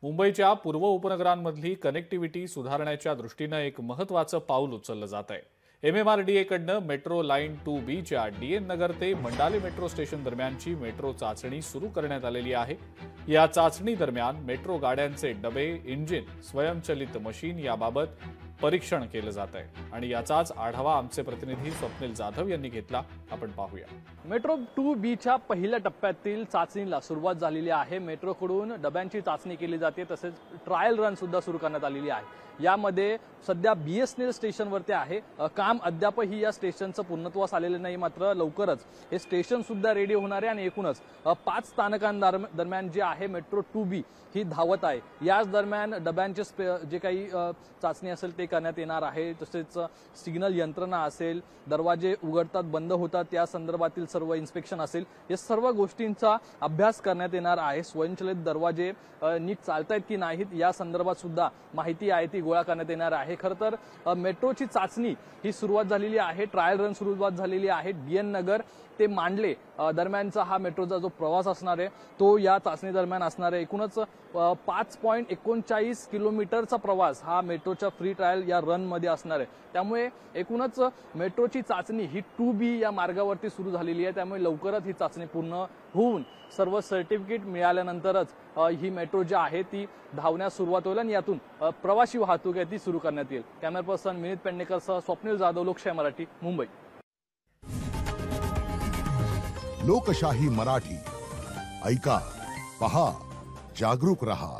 मुंबईच्या पूर्व उपनगरांमधली कनेक्टिव्हिटी सुधारण्याच्या दृष्टीनं एक महत्त्वाचं पाऊल उचललं जात आहे। MMRDAकडनं मेट्रो लाईन 2B च्या DN नगर ते मंडाले मेट्रो स्टेशन दरम्यानची मेट्रो चाचणी सुरू करण्यात आलेली आहे। या चाचणी दरम्यान मेट्रो गाड्यांचे डबे, इंजिन, स्वयंचलित मशीन याबाबत परीक्षण केलं जात आहे आणि याचाच आढावा आमचे प्रतिनिधी स्वप्नील जाधव यांनी घेतला। आपण पाहूया। मेट्रो 2B च्या पहिल्या टप्प्यातील चाचणीला सुरुवात झालेली आहे। मेट्रोकडून डब्यांची चाचणी केली जाते, तसेच ट्रायल रन सुद्धा सुरू करण्यात आलेली आहे। यामध्ये सध्या BSNL स्टेशनवरती आहे। काम अद्यापही या स्टेशनचं पूर्णत्वास आलेलं नाही, मात्र लवकरच हे स्टेशन सुद्धा रेडी होणार आहे आणि एकूणच 5 स्थानकांदरम्यान जे आहे मेट्रो 2B ही धावत आहे। याच दरम्यान डब्यांचे जे काही चाचणी असेल ते करण्यात येणार आहे। तसेच सिग्नल यंत्रणा असेल, दरवाजे उघडतात बंद होतात या संदर्भातील सर्व इन्स्पेक्शन असेल, या सर्व गोष्टींचा अभ्यास करण्यात येणार आहे। स्वयंचलित दरवाजे नीट चालतायत की नाहीत या संदर्भात सुद्धा माहिती आहे ती गोळा करण्यात येणार आहे। खरं तर मेट्रोची चाचणी ही सुरुवात झालेली आहे, ट्रायल रन सुरुवात झालेली आहे। DN नगर ते मांडले दरम्यानचा हा मेट्रोचा जो प्रवास असणार आहे तो या चाचणी दरम्यान असणार आहे। एकूणच 5.39 किलोमीटरचा प्रवास हा मेट्रोच्या फ्री ट्रायल या रन मध्ये असणार आहे। त्यामुळे एकूणच मेट्रोची चाचणी ही 2B या मार्गावरती सुरू झालेली आहे। त्यामुळे लवकरच ही चाचणी पूर्ण होऊन सर्व सर्टिफिकेट मिळाल्यानंतरच ही मेट्रो जी आहे ती धावण्यास सुरुवात होईल आणि यातून प्रवासी वाहतूक आहे ती सुरू करण्यात येईल। कॅमेरा पर्सन विनीत पेडणेकरसह स्वप्नील जाधव, लोकशाही मराठी, मुंबई। लोकशाही मराठी ऐका, पहा, जागरूक रहा।